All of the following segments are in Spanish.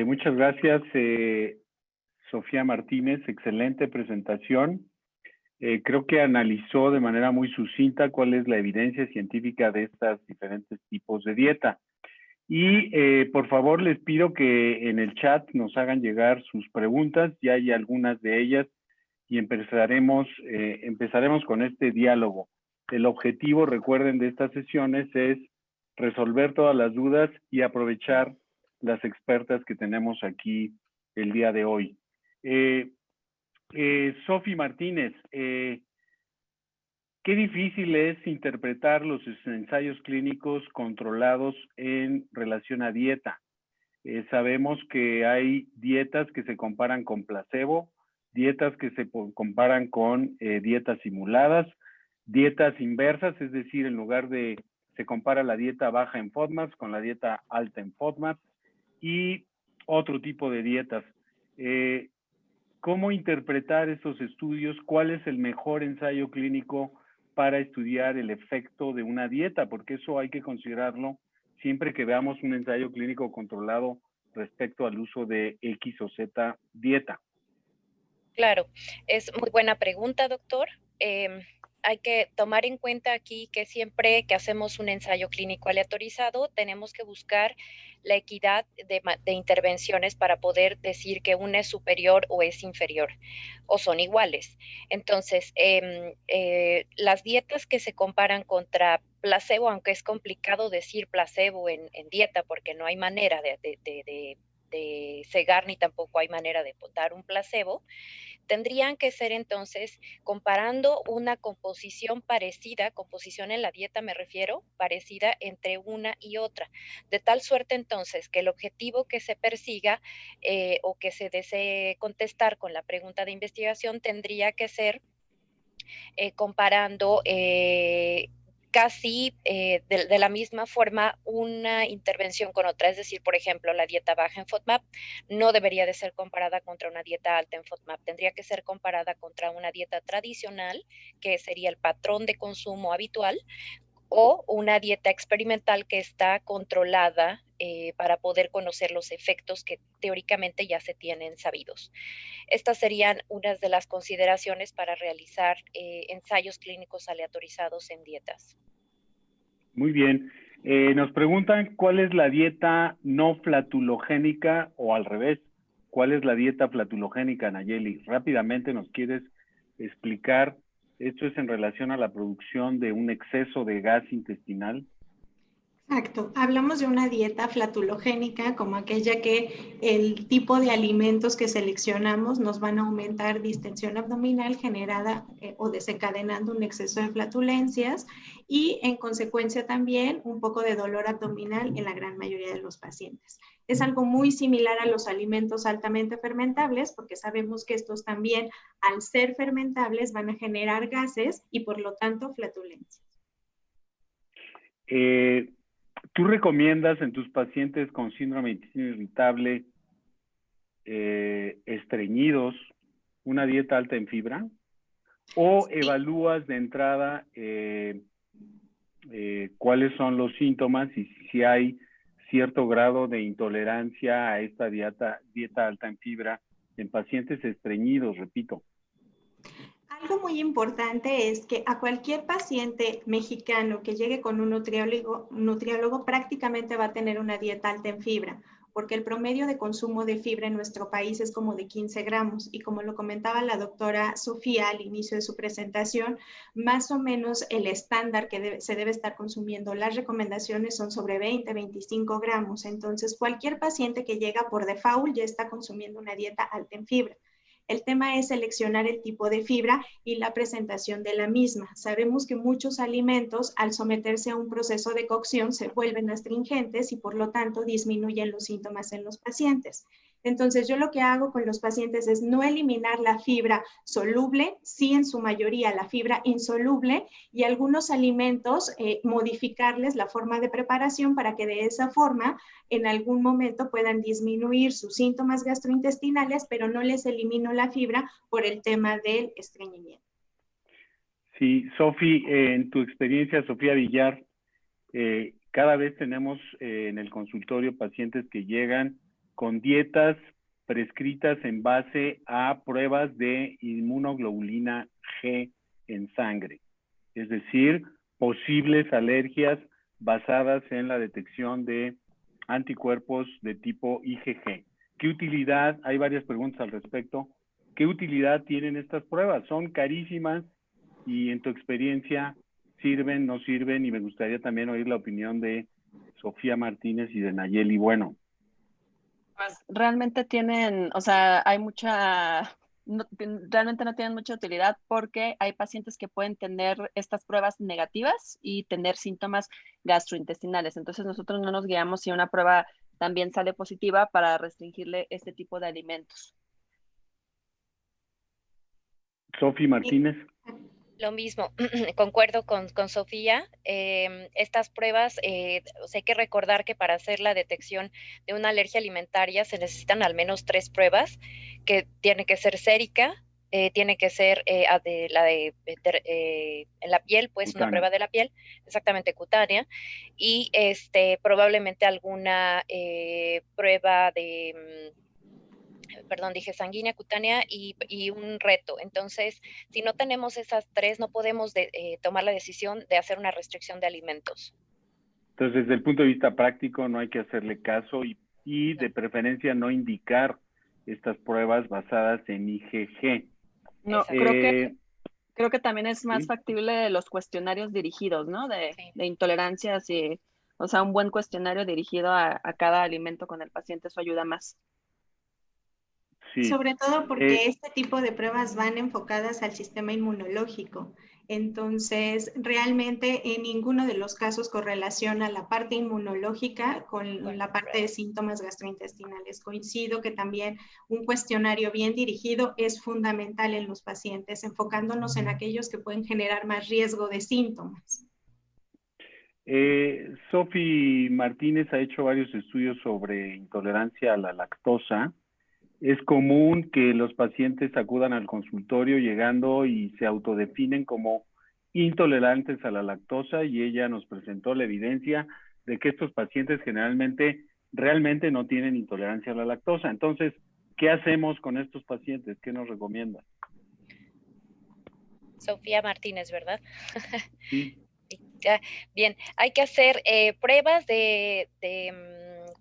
Muchas gracias, Sofía Martínez. Excelente presentación. Creo que analizó de manera muy sucinta cuál es la evidencia científica de estos diferentes tipos de dieta. Y por favor les pido que en el chat nos hagan llegar sus preguntas. Ya hay algunas de ellas y empezaremos con este diálogo. El objetivo, recuerden, de estas sesiones es resolver todas las dudas y aprovechar las expertas que tenemos aquí el día de hoy. Sofi Martínez, qué difícil es interpretar los ensayos clínicos controlados en relación a dieta. Sabemos que hay dietas que se comparan con placebo, dietas que se comparan con dietas simuladas, dietas inversas, es decir, en lugar de se compara la dieta baja en FODMAPs con la dieta alta en FODMAPs y otro tipo de dietas. ¿Cómo interpretar estos estudios? ¿Cuál es el mejor ensayo clínico para estudiar el efecto de una dieta? Porque eso hay que considerarlo siempre que veamos un ensayo clínico controlado respecto al uso de X o Z dieta. Claro, es muy buena pregunta, doctor. Hay que tomar en cuenta aquí que siempre que hacemos un ensayo clínico aleatorizado, tenemos que buscar la equidad de intervenciones para poder decir que una es superior o es inferior, o son iguales. Entonces, las dietas que se comparan contra placebo, aunque es complicado decir placebo en dieta porque no hay manera de cegar ni tampoco hay manera de dar un placebo, tendrían que ser entonces comparando una composición parecida, composición en la dieta me refiero, parecida entre una y otra, de tal suerte entonces que el objetivo que se persiga o que se desee contestar con la pregunta de investigación tendría que ser comparando casi de la misma forma una intervención con otra. Es decir, por ejemplo, la dieta baja en FODMAP no debería de ser comparada contra una dieta alta en FODMAP. Tendría que ser comparada contra una dieta tradicional, que sería el patrón de consumo habitual, o una dieta experimental que está controlada para poder conocer los efectos que teóricamente ya se tienen sabidos. Estas serían unas de las consideraciones para realizar ensayos clínicos aleatorizados en dietas. Muy bien. Nos preguntan cuál es la dieta no flatulogénica o al revés. ¿Cuál es la dieta flatulogénica, Nayeli? Rápidamente nos quieres explicar. Esto es en relación a la producción de un exceso de gas intestinal. Exacto. Hablamos de una dieta flatulogénica, como aquella que el tipo de alimentos que seleccionamos nos van a aumentar distensión abdominal generada o desencadenando un exceso de flatulencias y en consecuencia también un poco de dolor abdominal en la gran mayoría de los pacientes. Es algo muy similar a los alimentos altamente fermentables porque sabemos que estos también, al ser fermentables, van a generar gases y por lo tanto flatulencias. ¿Tú recomiendas en tus pacientes con síndrome de intestino irritable estreñidos una dieta alta en fibra? ¿O Sí. evalúas de entrada cuáles son los síntomas y si hay cierto grado de intolerancia a esta dieta alta en fibra en pacientes estreñidos, repito? Algo muy importante es que a cualquier paciente mexicano que llegue con un nutriólogo prácticamente va a tener una dieta alta en fibra, porque el promedio de consumo de fibra en nuestro país es como de 15 gramos y como lo comentaba la doctora Sofía al inicio de su presentación, más o menos el estándar que se debe estar consumiendo, las recomendaciones son sobre 20, 25 gramos. Entonces, cualquier paciente que llega por default ya está consumiendo una dieta alta en fibra. El tema es seleccionar el tipo de fibra y la presentación de la misma. Sabemos que muchos alimentos, al someterse a un proceso de cocción, se vuelven astringentes y por lo tanto disminuyen los síntomas en los pacientes. Entonces, yo lo que hago con los pacientes es no eliminar la fibra soluble, sí en su mayoría la fibra insoluble y algunos alimentos modificarles la forma de preparación para que de esa forma en algún momento puedan disminuir sus síntomas gastrointestinales, pero no les elimino la fibra por el tema del estreñimiento. Sí, Sofi, en tu experiencia, Sofía Villar, cada vez tenemos en el consultorio pacientes que llegan con dietas prescritas en base a pruebas de inmunoglobulina G en sangre, es decir, posibles alergias basadas en la detección de anticuerpos de tipo IgG. ¿Qué utilidad? Hay varias preguntas al respecto. ¿Qué utilidad tienen estas pruebas? Son carísimas y en tu experiencia, ¿sirven, no sirven? Y me gustaría también oír la opinión de Sofía Martínez y de Nayeli Bueno. Pues realmente tienen, o sea, hay realmente no tienen mucha utilidad porque hay pacientes que pueden tener estas pruebas negativas y tener síntomas gastrointestinales. Entonces nosotros no nos guiamos si una prueba también sale positiva para restringirle este tipo de alimentos. Sofía Martínez. Lo mismo, concuerdo con Sofía. Estas pruebas, hay que recordar que para hacer la detección de una alergia alimentaria se necesitan al menos 3 pruebas, que tiene que ser sérica, tiene que ser en la piel, pues Cutánea. una prueba de la piel, exactamente cutánea, y probablemente alguna prueba de perdón, dije sanguínea, cutánea y un reto. Entonces, si no tenemos esas 3, no podemos tomar la decisión de hacer una restricción de alimentos. Entonces, desde el punto de vista práctico, no hay que hacerle caso y de preferencia no indicar estas pruebas basadas en IgG. No, creo que también es más ¿sí? factible los cuestionarios dirigidos, ¿no? Sí. De intolerancias y, o sea, un buen cuestionario dirigido a cada alimento con el paciente, eso ayuda más. Sí. Sobre todo porque este tipo de pruebas van enfocadas al sistema inmunológico. Entonces, realmente en ninguno de los casos correlaciona la parte inmunológica con la parte de síntomas gastrointestinales. Coincido que también un cuestionario bien dirigido es fundamental en los pacientes, enfocándonos en aquellos que pueden generar más riesgo de síntomas. Sofi Martínez ha hecho varios estudios sobre intolerancia a la lactosa. Es común que los pacientes acudan al consultorio llegando y se autodefinen como intolerantes a la lactosa y ella nos presentó la evidencia de que estos pacientes generalmente realmente no tienen intolerancia a la lactosa. Entonces, ¿qué hacemos con estos pacientes? ¿Qué nos recomienda? Sofía Martínez, ¿verdad? Sí. Bien, hay que hacer pruebas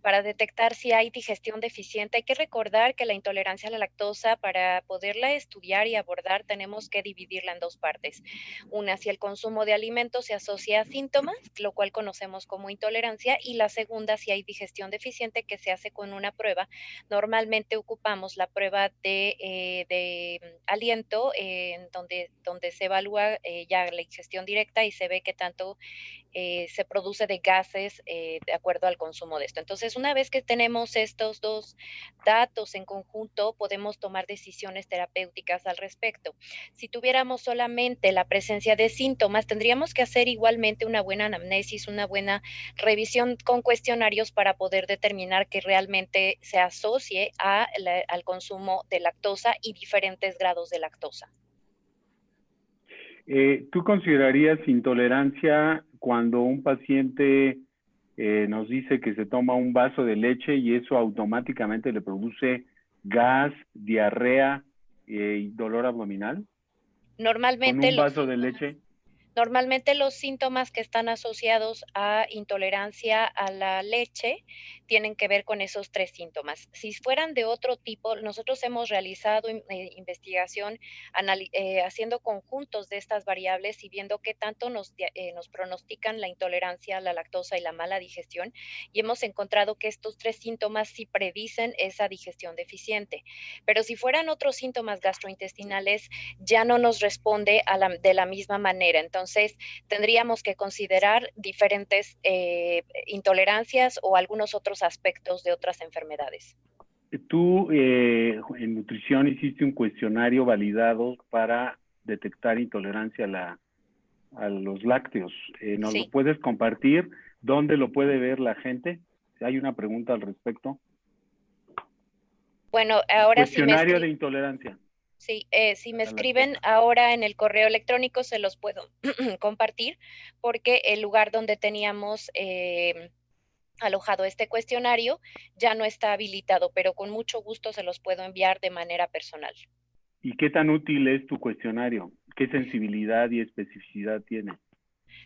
para detectar si hay digestión deficiente. Hay que recordar que la intolerancia a la lactosa, para poderla estudiar y abordar, tenemos que dividirla en 2 partes. Una, si el consumo de alimentos se asocia a síntomas, lo cual conocemos como intolerancia, y la segunda, si hay digestión deficiente, que se hace con una prueba. Normalmente ocupamos la prueba de aliento, donde se evalúa ya la ingestión directa y se ve que tanto se produce de gases de acuerdo al consumo de esto. Entonces, una vez que tenemos estos 2 datos en conjunto, podemos tomar decisiones terapéuticas al respecto. Si tuviéramos solamente la presencia de síntomas, tendríamos que hacer igualmente una buena anamnesis, una buena revisión con cuestionarios para poder determinar que realmente se asocie al consumo de lactosa y diferentes grados de lactosa. ¿Tú considerarías intolerancia cuando un paciente nos dice que se toma un vaso de leche y eso automáticamente le produce gas, diarrea y dolor abdominal? Normalmente ¿Con un vaso de leche? Normalmente los síntomas que están asociados a intolerancia a la leche tienen que ver con esos 3 síntomas. Si fueran de otro tipo, nosotros hemos realizado investigación haciendo conjuntos de estas variables y viendo qué tanto nos pronostican la intolerancia a la lactosa y la mala digestión, y hemos encontrado que estos 3 síntomas sí predicen esa digestión deficiente. Pero si fueran otros síntomas gastrointestinales, ya no nos responde de la misma manera. Entonces, tendríamos que considerar diferentes intolerancias o algunos otros aspectos de otras enfermedades. Tú en nutrición hiciste un cuestionario validado para detectar intolerancia a los lácteos. ¿Nos Sí. lo puedes compartir? ¿Dónde lo puede ver la gente? ¿Hay una pregunta al respecto? Bueno, ahora cuestionario de intolerancia. Sí, si me escriben ahora en el correo electrónico se los puedo compartir, porque el lugar donde teníamos alojado este cuestionario, ya no está habilitado, pero con mucho gusto se los puedo enviar de manera personal. ¿Y qué tan útil es tu cuestionario? ¿Qué sensibilidad y especificidad tiene?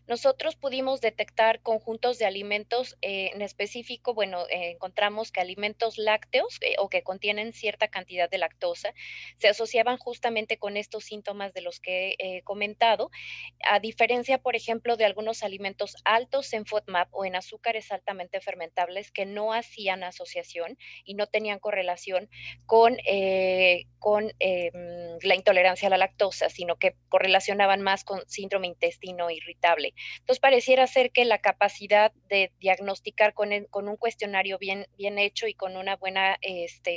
Nosotros pudimos detectar conjuntos de alimentos en específico, bueno, encontramos que alimentos lácteos o que contienen cierta cantidad de lactosa se asociaban justamente con estos síntomas de los que he comentado, a diferencia, por ejemplo, de algunos alimentos altos en FODMAP o en azúcares altamente fermentables que no hacían asociación y no tenían correlación con la intolerancia a la lactosa, sino que correlacionaban más con síndrome intestino irritable. Entonces, pareciera ser que la capacidad de diagnosticar con un cuestionario bien hecho y con una buena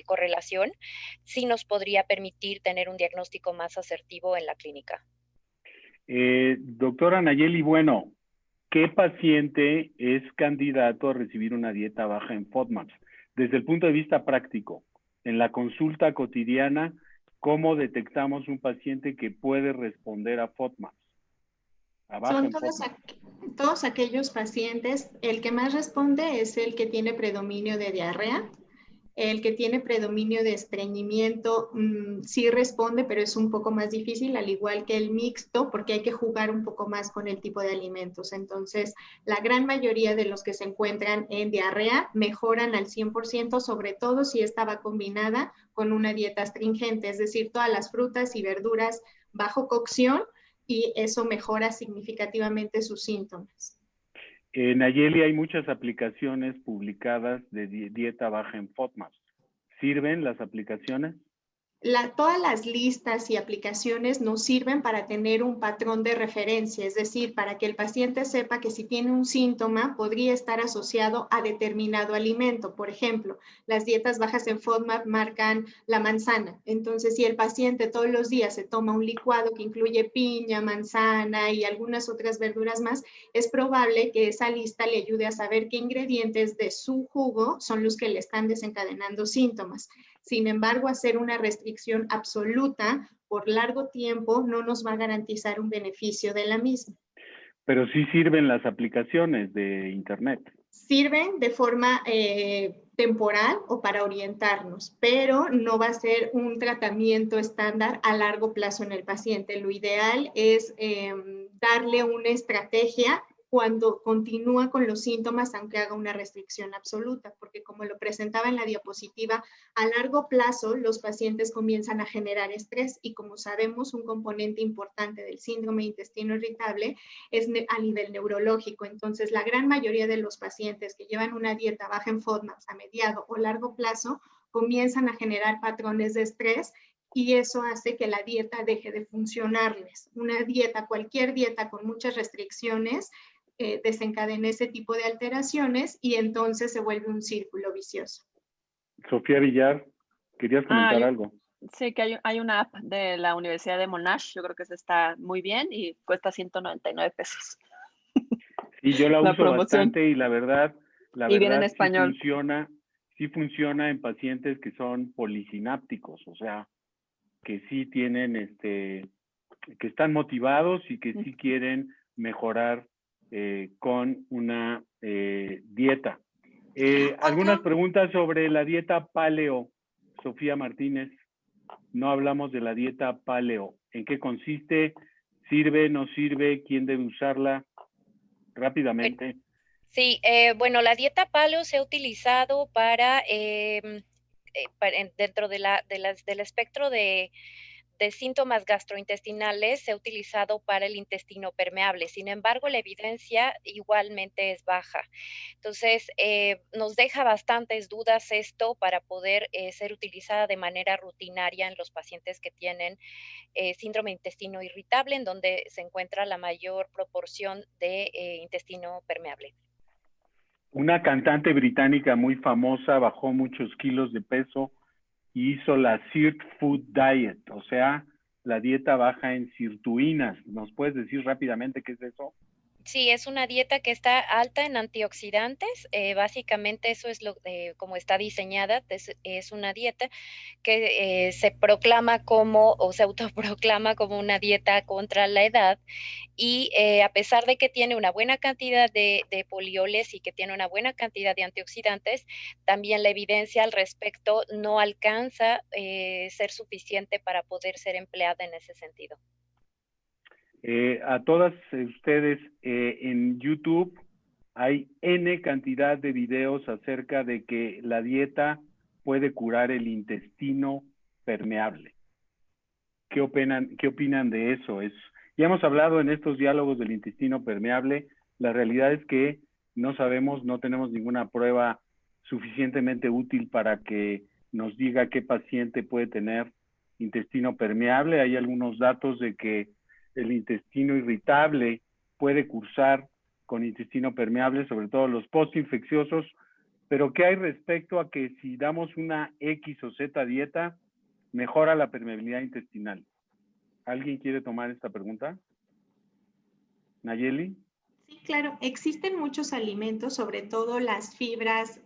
correlación, sí nos podría permitir tener un diagnóstico más asertivo en la clínica. Doctora Nayeli, bueno, ¿qué paciente es candidato a recibir una dieta baja en FODMAPs? Desde el punto de vista práctico, en la consulta cotidiana, ¿cómo detectamos un paciente que puede responder a FODMAPs? Son todos aquellos pacientes, el que más responde es el que tiene predominio de diarrea. El que tiene predominio de estreñimiento sí responde, pero es un poco más difícil, al igual que el mixto, porque hay que jugar un poco más con el tipo de alimentos. Entonces, la gran mayoría de los que se encuentran en diarrea mejoran al 100%, sobre todo si esta va combinada con una dieta astringente, es decir, todas las frutas y verduras bajo cocción, y eso mejora significativamente sus síntomas. Nayeli, hay muchas aplicaciones publicadas de dieta baja en FODMAPs. ¿Sirven las aplicaciones? Todas las listas y aplicaciones nos sirven para tener un patrón de referencia, es decir, para que el paciente sepa que si tiene un síntoma podría estar asociado a determinado alimento. Por ejemplo, las dietas bajas en FODMAP marcan la manzana. Entonces, si el paciente todos los días se toma un licuado que incluye piña, manzana y algunas otras verduras más, es probable que esa lista le ayude a saber qué ingredientes de su jugo son los que le están desencadenando síntomas. Sin embargo, hacer una restricción absoluta por largo tiempo no nos va a garantizar un beneficio de la misma. Pero sí sirven las aplicaciones de Internet. Sirven de forma temporal o para orientarnos, pero no va a ser un tratamiento estándar a largo plazo en el paciente. Lo ideal es darle una estrategia cuando continúa con los síntomas, aunque haga una restricción absoluta, porque como lo presentaba en la diapositiva, a largo plazo los pacientes comienzan a generar estrés y como sabemos, un componente importante del síndrome de intestino irritable es a nivel neurológico. Entonces, la gran mayoría de los pacientes que llevan una dieta baja en FODMAPs a mediado o largo plazo comienzan a generar patrones de estrés y eso hace que la dieta deje de funcionarles. Una dieta, cualquier dieta con muchas restricciones, desencadena ese tipo de alteraciones y entonces se vuelve un círculo vicioso. Sofía Villar, ¿querías comentar algo? Sí, que hay una app de la Universidad de Monash, yo creo que esa está muy bien y cuesta 199 pesos. Sí, yo la uso bastante y la verdad viene en español. Sí funciona en pacientes que son polisinápticos, o sea, que sí tienen, que están motivados y que sí quieren mejorar con una dieta. Algunas preguntas sobre la dieta paleo, Sofía Martínez. No hablamos de la dieta paleo. ¿En qué consiste? ¿Sirve, no sirve? ¿Quién debe usarla? Rápidamente. Sí, bueno, la dieta paleo se ha utilizado dentro del espectro de síntomas gastrointestinales, se ha utilizado para el intestino permeable. Sin embargo, la evidencia igualmente es baja. Entonces, nos deja bastantes dudas esto para poder ser utilizada de manera rutinaria en los pacientes que tienen síndrome de intestino irritable, en donde se encuentra la mayor proporción de intestino permeable. Una cantante británica muy famosa bajó muchos kilos de peso y hizo la Sirt Food Diet, o sea, la dieta baja en sirtuinas. ¿Nos puedes decir rápidamente qué es eso? Sí, es una dieta que está alta en antioxidantes. Básicamente eso es lo como está diseñada. Es una dieta que se proclama como o se autoproclama como una dieta contra la edad y a pesar de que tiene una buena cantidad de polioles y que tiene una buena cantidad de antioxidantes, también la evidencia al respecto no alcanza ser suficiente para poder ser empleada en ese sentido. A todas ustedes en YouTube hay N cantidad de videos acerca de que la dieta puede curar el intestino permeable. ¿Qué opinan de eso? Ya hemos hablado en estos diálogos del intestino permeable. La realidad es que no sabemos, no tenemos ninguna prueba suficientemente útil para que nos diga qué paciente puede tener intestino permeable. Hay algunos datos de que el intestino irritable puede cursar con intestino permeable, sobre todo los postinfecciosos, pero ¿qué hay respecto a que si damos una X o Z dieta, mejora la permeabilidad intestinal? ¿Alguien quiere tomar esta pregunta? Nayeli. Sí, claro, existen muchos alimentos, sobre todo las fibras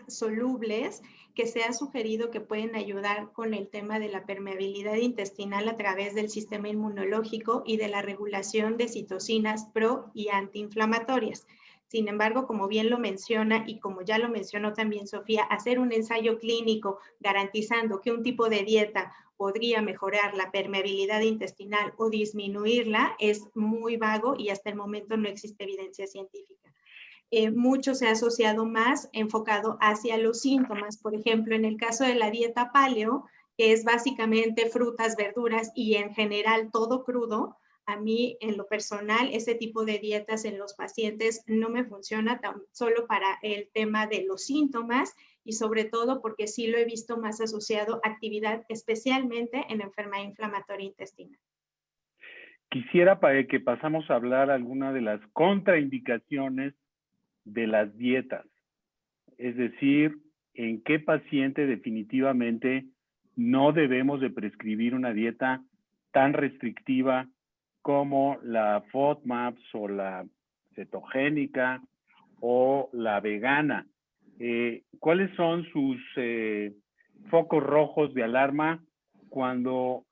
solubles, que se ha sugerido que pueden ayudar con el tema de la permeabilidad intestinal a través del sistema inmunológico y de la regulación de citocinas pro y antiinflamatorias. Sin embargo, como bien lo menciona y como ya lo mencionó también Sofía, hacer un ensayo clínico garantizando que un tipo de dieta podría mejorar la permeabilidad intestinal o disminuirla es muy vago y hasta el momento no existe evidencia científica. Mucho se ha asociado más enfocado hacia los síntomas. Por ejemplo, en el caso de la dieta paleo, que es básicamente frutas, verduras y en general todo crudo, a mí en lo personal ese tipo de dietas en los pacientes no me funciona tan solo para el tema de los síntomas y sobre todo porque sí lo he visto más asociado a actividad, especialmente en enfermedad inflamatoria intestinal. Quisiera que pasamos a hablar alguna de las contraindicaciones de las dietas, es decir, en qué paciente definitivamente no debemos de prescribir una dieta tan restrictiva como la FODMAPs o la cetogénica o la vegana. ¿Cuáles son sus focos rojos de alarma cuando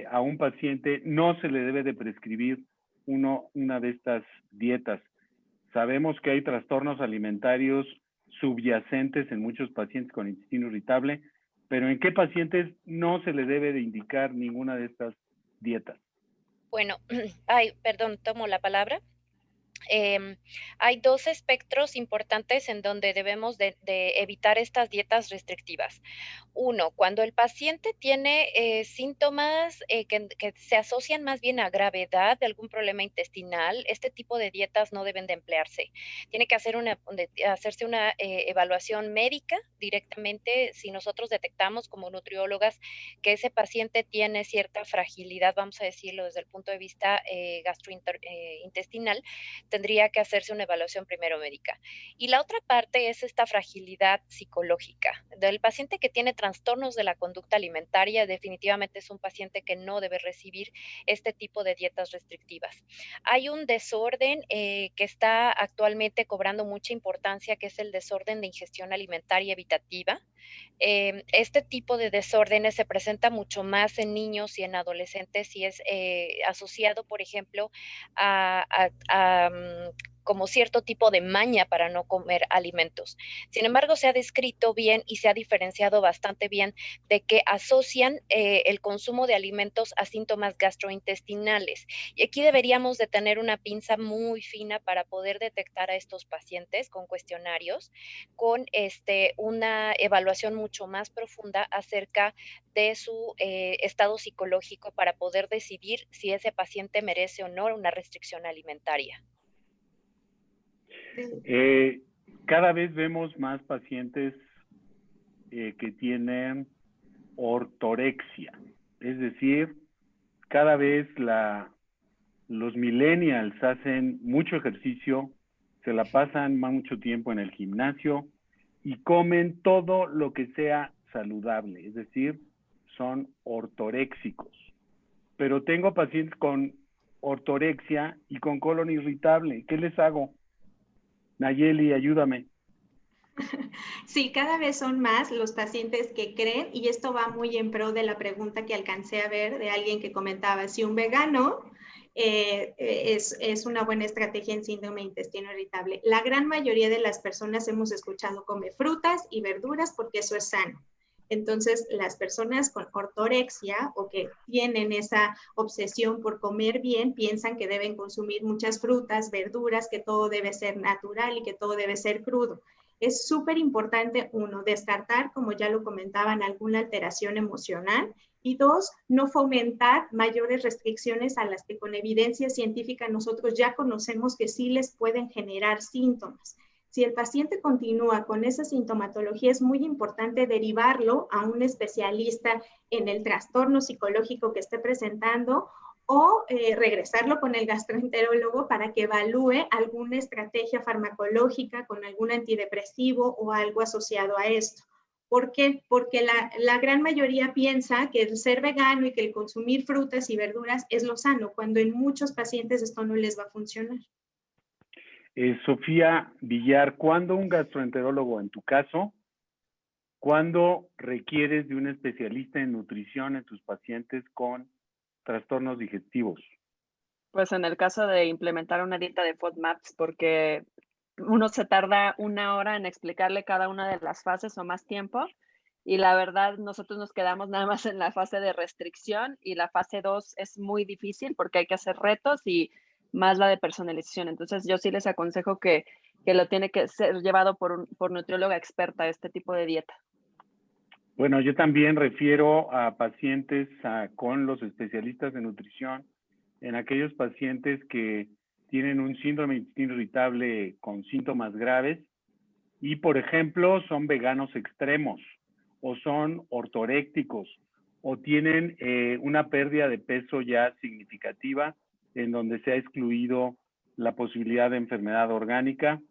a un paciente no se le debe de prescribir una de estas dietas? Sabemos que hay trastornos alimentarios subyacentes en muchos pacientes con intestino irritable, pero ¿en qué pacientes no se le debe de indicar ninguna de estas dietas? Bueno, perdón, tomo la palabra. Hay dos espectros importantes en donde debemos de evitar estas dietas restrictivas. Uno, cuando el paciente tiene síntomas que se asocian más bien a gravedad de algún problema intestinal, este tipo de dietas no deben de emplearse. Tiene que hacerse una evaluación médica directamente si nosotros detectamos como nutriólogas que ese paciente tiene cierta fragilidad, vamos a decirlo desde el punto de vista gastrointestinal, tendría que hacerse una evaluación primero médica. Y la otra parte es esta fragilidad psicológica. Del paciente que tiene trastornos de la conducta alimentaria, definitivamente es un paciente que no debe recibir este tipo de dietas restrictivas. Hay un desorden que está actualmente cobrando mucha importancia, que es el desorden de ingestión alimentaria evitativa. Este tipo de desórdenes se presenta mucho más en niños y en adolescentes y es asociado, por ejemplo, como cierto tipo de maña para no comer alimentos. Sin embargo, se ha descrito bien y se ha diferenciado bastante bien de que asocian el consumo de alimentos a síntomas gastrointestinales. Y aquí deberíamos de tener una pinza muy fina para poder detectar a estos pacientes con cuestionarios, con una evaluación mucho más profunda acerca de su estado psicológico para poder decidir si ese paciente merece o no una restricción alimentaria. Cada vez vemos más pacientes que tienen ortorexia, es decir, cada vez los millennials hacen mucho ejercicio, se la pasan mucho tiempo en el gimnasio y comen todo lo que sea saludable, es decir, son ortoréxicos. Pero tengo pacientes con ortorexia y con colon irritable. ¿Qué les hago? Nayeli, ayúdame. Sí, cada vez son más los pacientes que creen, y esto va muy en pro de la pregunta que alcancé a ver de alguien que comentaba, si un vegano es una buena estrategia en síndrome de intestino irritable. La gran mayoría de las personas hemos escuchado come frutas y verduras porque eso es sano. Entonces, las personas con ortorexia o que tienen esa obsesión por comer bien, piensan que deben consumir muchas frutas, verduras, que todo debe ser natural y que todo debe ser crudo. Es súper importante, uno, descartar, como ya lo comentaban, alguna alteración emocional, y dos, no fomentar mayores restricciones a las que con evidencia científica nosotros ya conocemos que sí les pueden generar síntomas. Si el paciente continúa con esa sintomatología, es muy importante derivarlo a un especialista en el trastorno psicológico que esté presentando, o regresarlo con el gastroenterólogo para que evalúe alguna estrategia farmacológica con algún antidepresivo o algo asociado a esto. ¿Por qué? Porque la gran mayoría piensa que el ser vegano y que el consumir frutas y verduras es lo sano, cuando en muchos pacientes esto no les va a funcionar. Sofía Villar, ¿cuándo un gastroenterólogo en tu caso? ¿Cuándo requieres de un especialista en nutrición en tus pacientes con trastornos digestivos? Pues en el caso de implementar una dieta de FODMAPs, porque uno se tarda 1 hora en explicarle cada una de las fases o más tiempo, y la verdad nosotros nos quedamos nada más en la fase de restricción, y la fase 2 es muy difícil porque hay que hacer retos y más la de personalización. Entonces yo sí les aconsejo que lo tiene que ser llevado por nutrióloga experta este tipo de dieta. Bueno, yo también refiero a pacientes con los especialistas de nutrición, en aquellos pacientes que tienen un síndrome de intestino irritable con síntomas graves y, por ejemplo, son veganos extremos o son ortorécticos o tienen una pérdida de peso ya significativa en donde se ha excluido la posibilidad de enfermedad orgánica.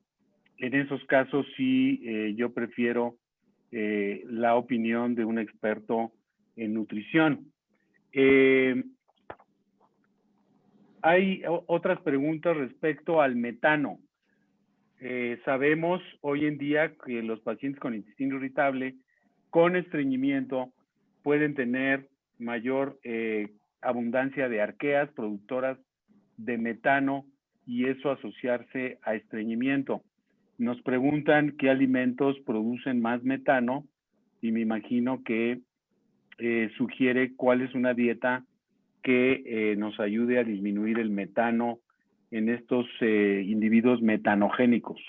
En esos casos sí yo prefiero la opinión de un experto en nutrición. Hay otras preguntas respecto al metano. Sabemos hoy en día que los pacientes con intestino irritable con estreñimiento pueden tener mayor abundancia de arqueas productoras de metano y eso asociarse a estreñimiento. Nos preguntan qué alimentos producen más metano y me imagino que sugiere cuál es una dieta que nos ayude a disminuir el metano en estos individuos metanogénicos.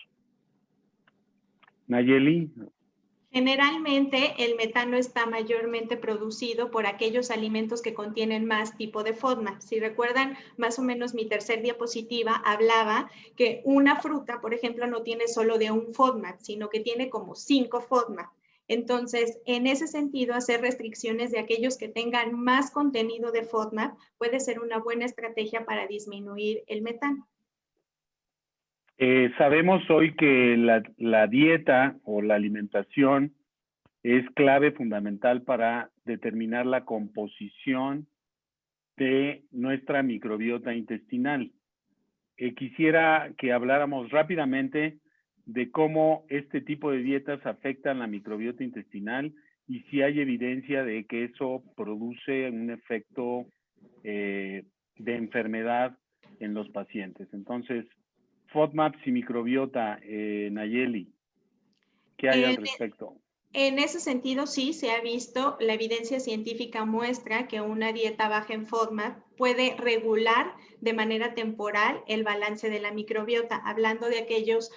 Nayeli. Generalmente el metano está mayormente producido por aquellos alimentos que contienen más tipo de FODMAP. Si recuerdan, más o menos mi tercer diapositiva hablaba que una fruta, por ejemplo, no tiene solo de un FODMAP, sino que tiene como 5 FODMAP. Entonces, en ese sentido, hacer restricciones de aquellos que tengan más contenido de FODMAP puede ser una buena estrategia para disminuir el metano. Sabemos hoy que la dieta o la alimentación es clave fundamental para determinar la composición de nuestra microbiota intestinal. Quisiera que habláramos rápidamente de cómo este tipo de dietas afectan la microbiota intestinal y si hay evidencia de que eso produce un efecto de enfermedad en los pacientes. Entonces, FODMAPs y microbiota, Nayeli, ¿qué hay al respecto? En ese sentido, sí, se ha visto, la evidencia científica muestra que una dieta baja en FODMAP puede regular de manera temporal el balance de la microbiota, hablando de aquellas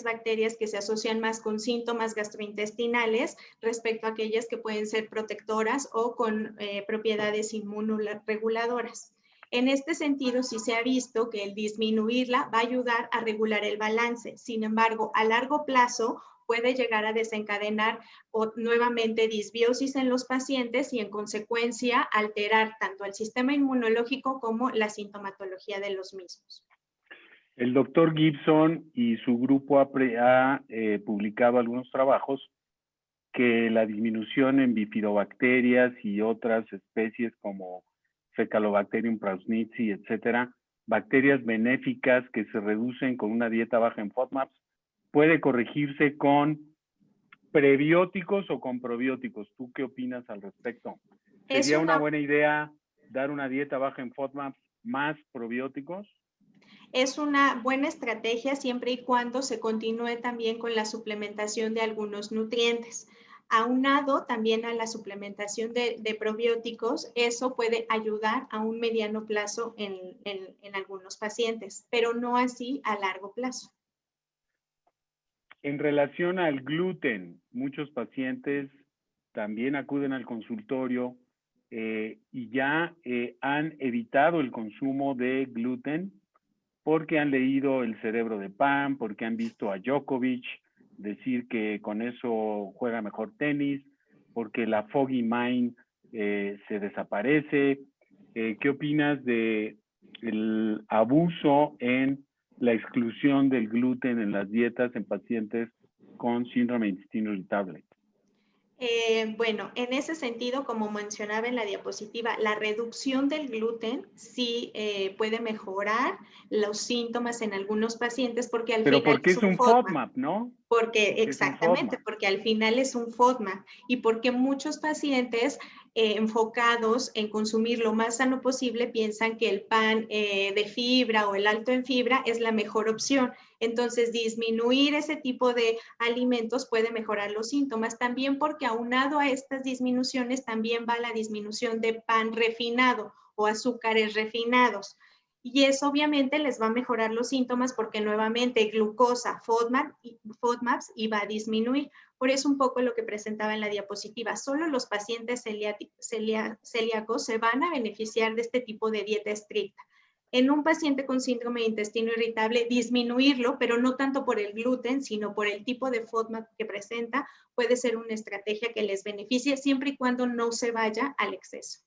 bacterias que se asocian más con síntomas gastrointestinales respecto a aquellas que pueden ser protectoras o con propiedades inmunoreguladoras. En este sentido, sí se ha visto que el disminuirla va a ayudar a regular el balance. Sin embargo, a largo plazo puede llegar a desencadenar nuevamente disbiosis en los pacientes y en consecuencia alterar tanto el sistema inmunológico como la sintomatología de los mismos. El doctor Gibson y su grupo ha publicado algunos trabajos que la disminución en bifidobacterias y otras especies como Fecalobacterium prausnitzii, etcétera, bacterias benéficas que se reducen con una dieta baja en FODMAPs, puede corregirse con prebióticos o con probióticos. ¿Tú qué opinas al respecto? ¿Sería una buena idea dar una dieta baja en FODMAPs más probióticos? Es una buena estrategia siempre y cuando se continúe también con la suplementación de algunos nutrientes. Aunado también a la suplementación de probióticos, eso puede ayudar a un mediano plazo en algunos pacientes, pero no así a largo plazo. En relación al gluten, muchos pacientes también acuden al consultorio y ya han evitado el consumo de gluten porque han leído El cerebro de Pan, porque han visto a Djokovic decir que con eso juega mejor tenis, porque la foggy mind se desaparece. ¿Qué opinas de el abuso en la exclusión del gluten en las dietas en pacientes con síndrome de intestino irritable? Bueno, en ese sentido, como mencionaba en la diapositiva, la reducción del gluten sí puede mejorar los síntomas en algunos pacientes porque al Pero final porque es un FODMAP, ¿no? Porque exactamente, porque al final es un FODMAP y porque muchos pacientes enfocados en consumir lo más sano posible piensan que el pan de fibra o el alto en fibra es la mejor opción. Entonces, disminuir ese tipo de alimentos puede mejorar los síntomas, también porque aunado a estas disminuciones también va la disminución de pan refinado o azúcares refinados. Y eso obviamente les va a mejorar los síntomas porque nuevamente glucosa, FODMAPs iba a disminuir. Por eso un poco lo que presentaba en la diapositiva, solo los pacientes celíacos se van a beneficiar de este tipo de dieta estricta. En un paciente con síndrome de intestino irritable, disminuirlo, pero no tanto por el gluten, sino por el tipo de FODMAP que presenta, puede ser una estrategia que les beneficie siempre y cuando no se vaya al exceso.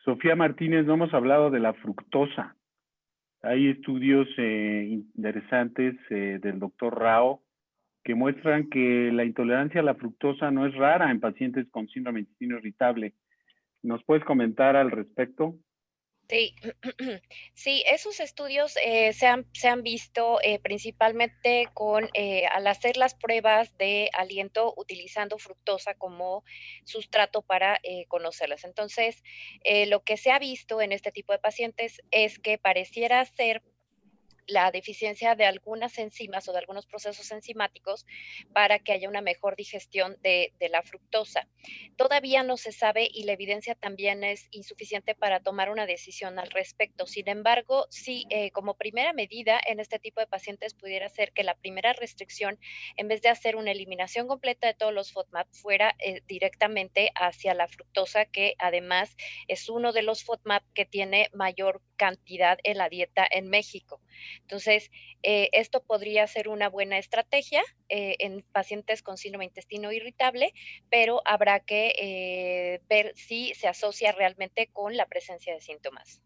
Sofía Martínez, no hemos hablado de la fructosa. Hay estudios interesantes del doctor Rao que muestran que la intolerancia a la fructosa no es rara en pacientes con síndrome de intestino irritable. ¿Nos puedes comentar al respecto? Sí, sí, esos estudios se han visto principalmente al hacer las pruebas de aliento utilizando fructosa como sustrato para conocerlas. Entonces, lo que se ha visto en este tipo de pacientes es que pareciera ser la deficiencia de algunas enzimas o de algunos procesos enzimáticos para que haya una mejor digestión de la fructosa. Todavía no se sabe y la evidencia también es insuficiente para tomar una decisión al respecto. Sin embargo, sí, como primera medida en este tipo de pacientes pudiera ser que la primera restricción, en vez de hacer una eliminación completa de todos los FODMAP, fuera directamente hacia la fructosa, que además es uno de los FODMAP que tiene mayor cantidad en la dieta en México. Entonces, esto podría ser una buena estrategia en pacientes con síndrome de intestino irritable, pero habrá que ver si se asocia realmente con la presencia de síntomas.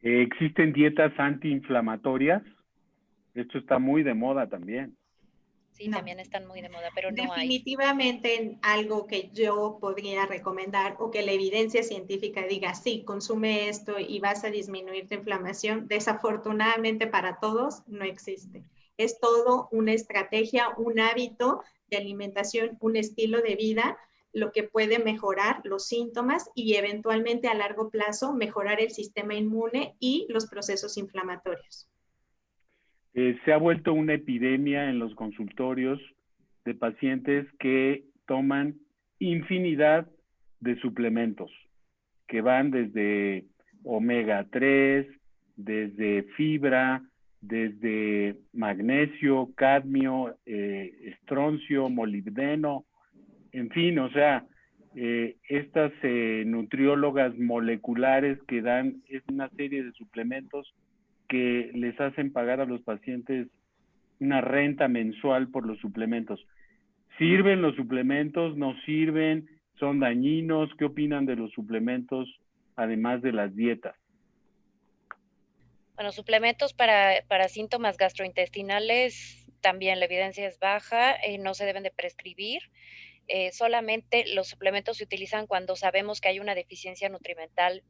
¿Existen dietas antiinflamatorias? Esto está muy de moda también. Sí, no. También están muy de moda, pero no hay. Definitivamente algo que yo podría recomendar o que la evidencia científica diga, sí, consume esto y vas a disminuir tu inflamación, desafortunadamente para todos no existe. Es todo una estrategia, un hábito de alimentación, un estilo de vida, lo que puede mejorar los síntomas y eventualmente a largo plazo mejorar el sistema inmune y los procesos inflamatorios. Se ha vuelto una epidemia en los consultorios de pacientes que toman infinidad de suplementos, que van desde omega 3, desde fibra, desde magnesio, cadmio, estroncio, molibdeno, en fin, o sea, estas nutriólogas moleculares que dan una serie de suplementos que les hacen pagar a los pacientes una renta mensual por los suplementos. ¿Sirven los suplementos? ¿No sirven? ¿Son dañinos? ¿Qué opinan de los suplementos, además de las dietas? Bueno, suplementos para síntomas gastrointestinales, también la evidencia es baja, no se deben de prescribir. Solamente los suplementos se utilizan cuando sabemos que hay una deficiencia nutrimental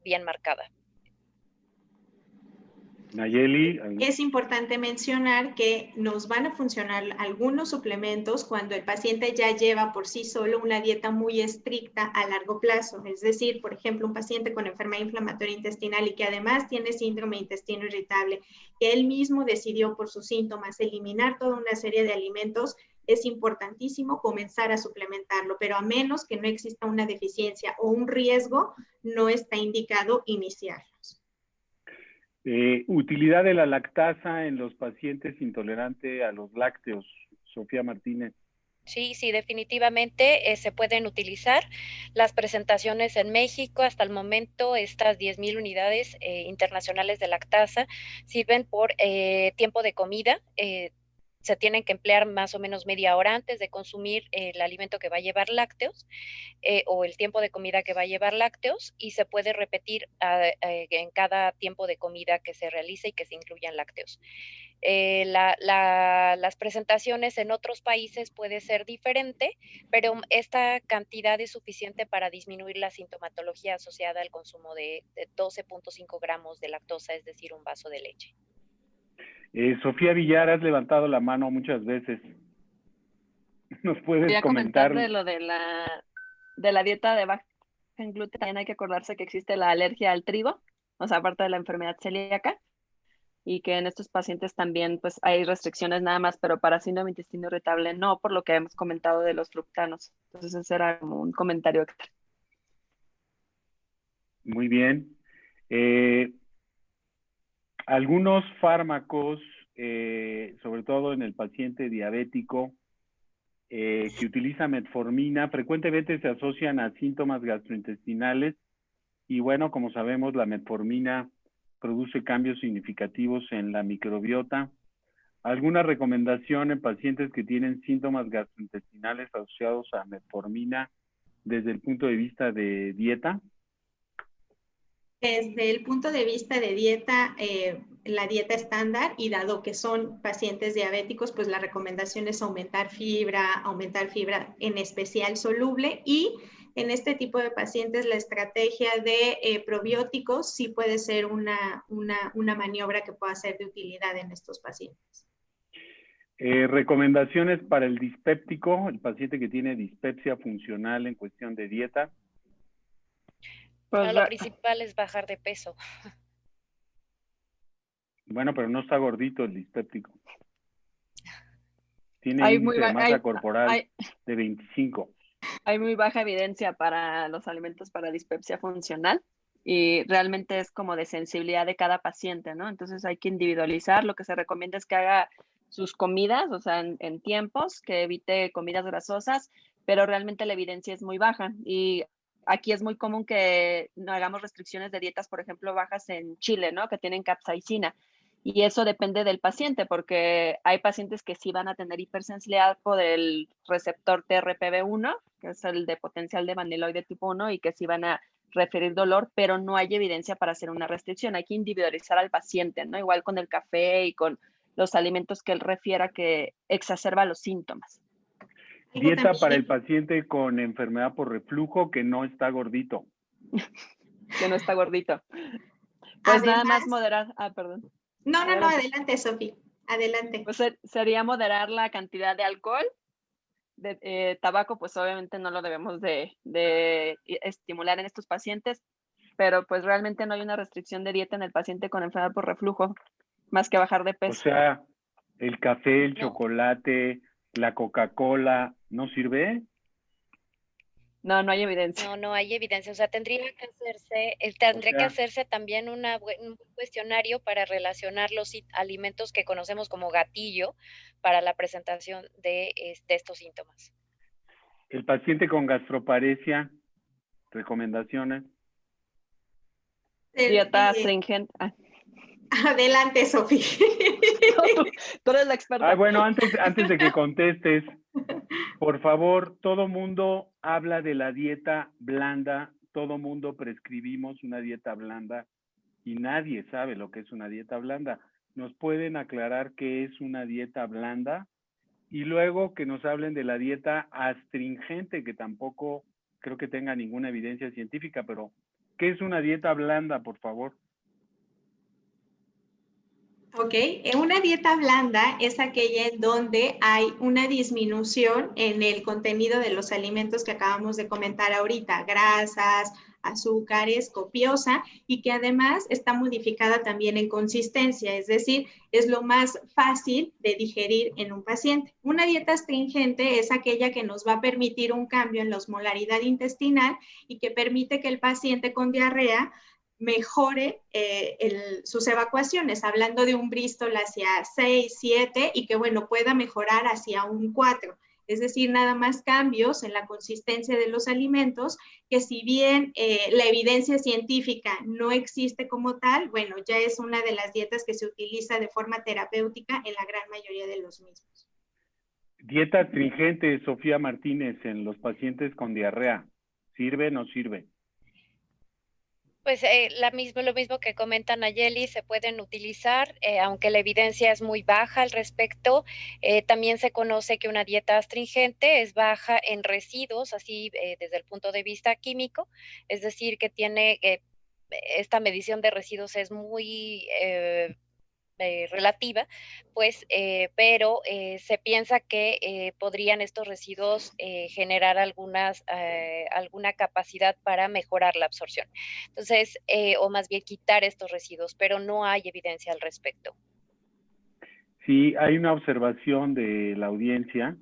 bien marcada. Nayeli. Es importante mencionar que nos van a funcionar algunos suplementos cuando el paciente ya lleva por sí solo una dieta muy estricta a largo plazo. Es decir, por ejemplo, un paciente con enfermedad inflamatoria intestinal y que además tiene síndrome de intestino irritable, que él mismo decidió por sus síntomas eliminar toda una serie de alimentos, es importantísimo comenzar a suplementarlo, pero a menos que no exista una deficiencia o un riesgo, no está indicado iniciarlos. Utilidad de la lactasa en los pacientes intolerantes a los lácteos. Sofía Martínez. Sí, definitivamente se pueden utilizar. Las presentaciones en México, hasta el momento, estas 10,000 unidades internacionales de lactasa sirven por tiempo de comida. Se tienen que emplear más o menos media hora antes de consumir el alimento que va a llevar lácteos o el tiempo de comida que va a llevar lácteos, y se puede repetir en cada tiempo de comida que se realice y que se incluyan lácteos. Las presentaciones en otros países puede ser diferente, pero esta cantidad es suficiente para disminuir la sintomatología asociada al consumo de 12.5 gramos de lactosa, es decir, un vaso de leche. Sofía Villar, has levantado la mano muchas veces. ¿Nos puedes Quería comentar? De lo de la dieta de baja en gluten, también hay que acordarse que existe la alergia al trigo, o sea, aparte de la enfermedad celíaca, y que en estos pacientes también pues hay restricciones nada más, pero para síndrome de intestino irritable no, por lo que hemos comentado de los fructanos. Entonces ese era como un comentario extra. Muy bien. Algunos fármacos, sobre todo en el paciente diabético, que utiliza metformina, frecuentemente se asocian a síntomas gastrointestinales y bueno, como sabemos, la metformina produce cambios significativos en la microbiota. ¿Alguna recomendación en pacientes que tienen síntomas gastrointestinales asociados a metformina desde el punto de vista de dieta? Desde el punto de vista de dieta, la dieta estándar, y dado que son pacientes diabéticos, pues la recomendación es aumentar fibra en especial soluble, y en este tipo de pacientes la estrategia de probióticos sí puede ser una maniobra que pueda ser de utilidad en estos pacientes. Recomendaciones para el dispéptico, el paciente que tiene dispepsia funcional en cuestión de dieta. Lo principal es bajar de peso. Bueno, pero no está gordito el dispéptico. Tiene índice de masa corporal de 25. Hay muy baja evidencia para los alimentos para dispepsia funcional y realmente es como de sensibilidad de cada paciente, ¿no? Entonces hay que individualizar. Lo que se recomienda es que haga sus comidas, o sea, en tiempos, que evite comidas grasosas, pero realmente la evidencia es muy baja. Y aquí es muy común que no hagamos restricciones de dietas, por ejemplo, bajas en chile, ¿no? Que tienen capsaicina. Y eso depende del paciente, porque hay pacientes que sí van a tener hipersensibilidad por el receptor TRPV1, que es el de potencial de vaniloide tipo 1, y que sí van a referir dolor, pero no hay evidencia para hacer una restricción. Hay que individualizar al paciente, ¿no? Igual con el café y con los alimentos que él refiera que exacerba los síntomas. Dieta para el paciente con enfermedad por reflujo que no está gordito. Que no está gordito. Pues además, nada más moderar. Perdón. No, adelante, Sofía. Adelante. Pues sería moderar la cantidad de alcohol. De tabaco, pues obviamente no lo debemos de estimular en estos pacientes, pero pues realmente no hay una restricción de dieta en el paciente con enfermedad por reflujo, más que bajar de peso. O sea, el café, el chocolate, la Coca-Cola, ¿no sirve? No hay evidencia. No hay evidencia. O sea, tendría que hacerse también un cuestionario para relacionar los alimentos que conocemos como gatillo para la presentación de estos síntomas. El paciente con gastroparesia, recomendaciones. Dieta astringente. Adelante, Sofía. Tú eres la experta. Bueno, antes de que contestes, por favor, todo mundo habla de la dieta blanda, todo mundo prescribimos una dieta blanda y nadie sabe lo que es una dieta blanda. ¿Nos pueden aclarar qué es una dieta blanda Y luego que nos hablen de la dieta astringente, que tampoco creo que tenga ninguna evidencia científica, pero ¿qué es una dieta blanda, por favor? Ok, una dieta blanda es aquella en donde hay una disminución en el contenido de los alimentos que acabamos de comentar ahorita, grasas, azúcares, copiosa, y que además está modificada también en consistencia, es decir, es lo más fácil de digerir en un paciente. Una dieta astringente es aquella que nos va a permitir un cambio en la osmolaridad intestinal y que permite que el paciente con diarrea mejore sus evacuaciones, hablando de un Bristol hacia 6, 7 y que, bueno, pueda mejorar hacia un 4. Es decir, nada más cambios en la consistencia de los alimentos, que si bien la evidencia científica no existe como tal, bueno, ya es una de las dietas que se utiliza de forma terapéutica en la gran mayoría de los mismos. Dieta astringente, Sofía Martínez, en los pacientes con diarrea, ¿sirve o no sirve? Pues lo mismo que comenta Nayeli, se pueden utilizar, aunque la evidencia es muy baja al respecto. También se conoce que una dieta astringente es baja en residuos, así desde el punto de vista químico, es decir, que tiene esta medición de residuos es muy relativa, pues, pero se piensa que podrían estos residuos generar alguna capacidad para mejorar la absorción. Entonces, o más bien quitar estos residuos, pero no hay evidencia al respecto. Sí, hay una observación de la audiencia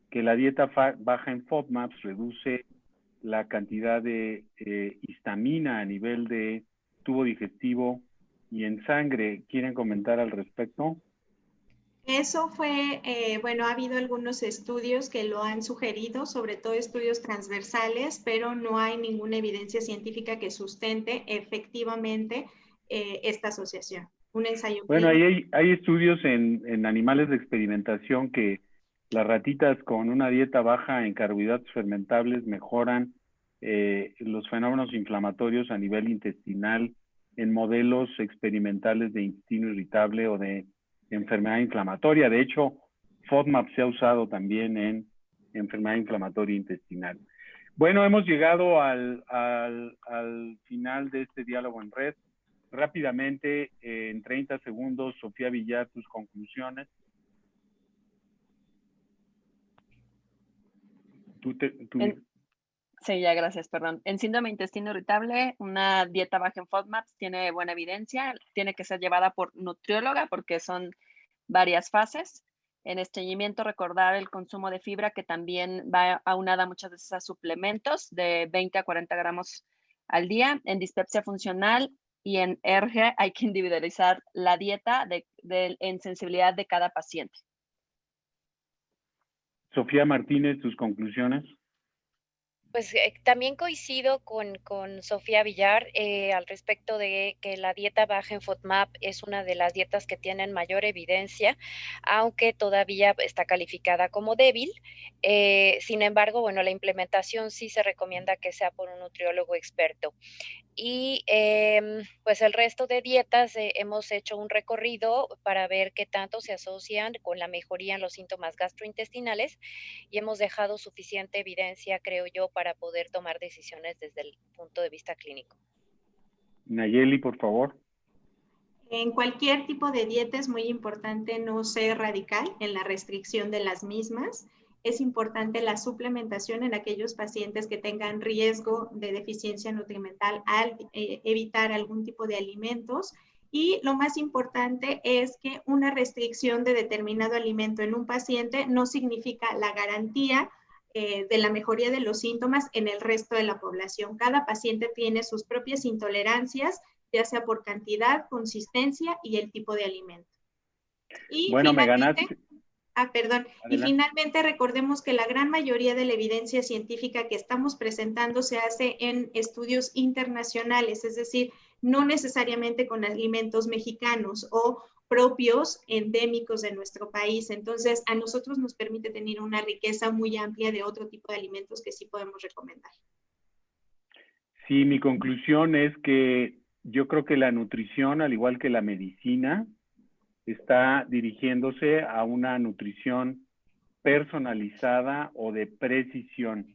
que la dieta baja en FODMAPs reduce la cantidad de histamina a nivel de tubo digestivo y en sangre. ¿Quieren comentar al respecto? Eso fue, bueno, ha habido algunos estudios que lo han sugerido, sobre todo estudios transversales, pero no hay ninguna evidencia científica que sustente efectivamente esta asociación. Un ensayo Bueno, clínico. hay estudios en animales de experimentación que las ratitas con una dieta baja en carbohidratos fermentables mejoran los fenómenos inflamatorios a nivel intestinal en modelos experimentales de intestino irritable o de enfermedad inflamatoria. De hecho, FODMAP se ha usado también en enfermedad inflamatoria intestinal. Bueno, hemos llegado al final de este diálogo en red. Rápidamente, en 30 segundos, Sofía Villar, tus conclusiones. Sí, ya, gracias, perdón. En síndrome de intestino irritable, una dieta baja en FODMAPs tiene buena evidencia, tiene que ser llevada por nutrióloga porque son varias fases. En estreñimiento, recordar el consumo de fibra, que también va aunada muchas veces a suplementos de 20 a 40 gramos al día. En dispepsia funcional y en ERGE hay que individualizar la dieta en sensibilidad de cada paciente. Sofía Martínez, tus conclusiones. Pues también coincido con Sofía Villar al respecto de que la dieta baja en FODMAP es una de las dietas que tienen mayor evidencia, aunque todavía está calificada como débil. Sin embargo, bueno, la implementación sí se recomienda que sea por un nutriólogo experto. Y pues el resto de dietas hemos hecho un recorrido para ver qué tanto se asocian con la mejoría en los síntomas gastrointestinales y hemos dejado suficiente evidencia, creo yo, para poder tomar decisiones desde el punto de vista clínico. Nayeli, por favor. En cualquier tipo de dieta es muy importante no ser radical en la restricción de las mismas. Es importante la suplementación en aquellos pacientes que tengan riesgo de deficiencia nutrimental al evitar algún tipo de alimentos. Y lo más importante es que una restricción de determinado alimento en un paciente no significa la garantía de la mejoría de los síntomas en el resto de la población. Cada paciente tiene sus propias intolerancias, ya sea por cantidad, consistencia y el tipo de alimento. Y bueno, finalmente, me ganaste. Y finalmente recordemos que la gran mayoría de la evidencia científica que estamos presentando se hace en estudios internacionales, es decir, no necesariamente con alimentos mexicanos o propios endémicos de nuestro país. Entonces, a nosotros nos permite tener una riqueza muy amplia de otro tipo de alimentos que sí podemos recomendar. Sí, mi conclusión es que yo creo que la nutrición, al igual que la medicina, está dirigiéndose a una nutrición personalizada o de precisión.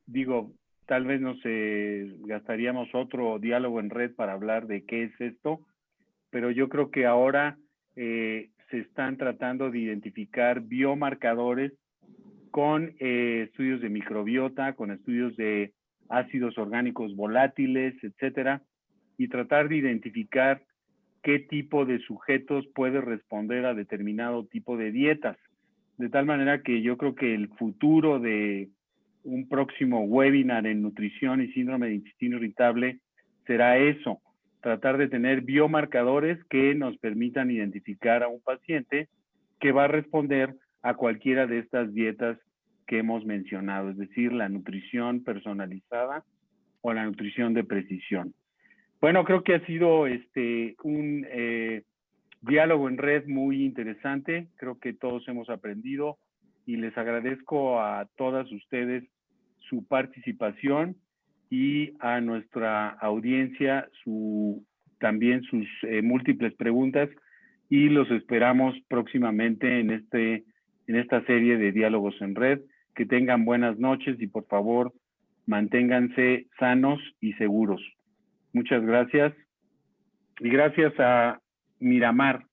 Digo, tal vez nos gastaríamos otro diálogo en red para hablar de qué es esto, pero yo creo que ahora se están tratando de identificar biomarcadores con estudios de microbiota, con estudios de ácidos orgánicos volátiles, etcétera, y tratar de identificar qué tipo de sujetos puede responder a determinado tipo de dietas. De tal manera que yo creo que el futuro de un próximo webinar en nutrición y síndrome de intestino irritable será eso, tratar de tener biomarcadores que nos permitan identificar a un paciente que va a responder a cualquiera de estas dietas que hemos mencionado, es decir, la nutrición personalizada o la nutrición de precisión. Bueno, creo que ha sido un diálogo en red muy interesante. Creo que todos hemos aprendido y les agradezco a todas ustedes su participación y a nuestra audiencia también sus múltiples preguntas, y los esperamos próximamente en esta serie de diálogos en red. Que tengan buenas noches y por favor manténganse sanos y seguros. Muchas gracias. Y gracias a Miramar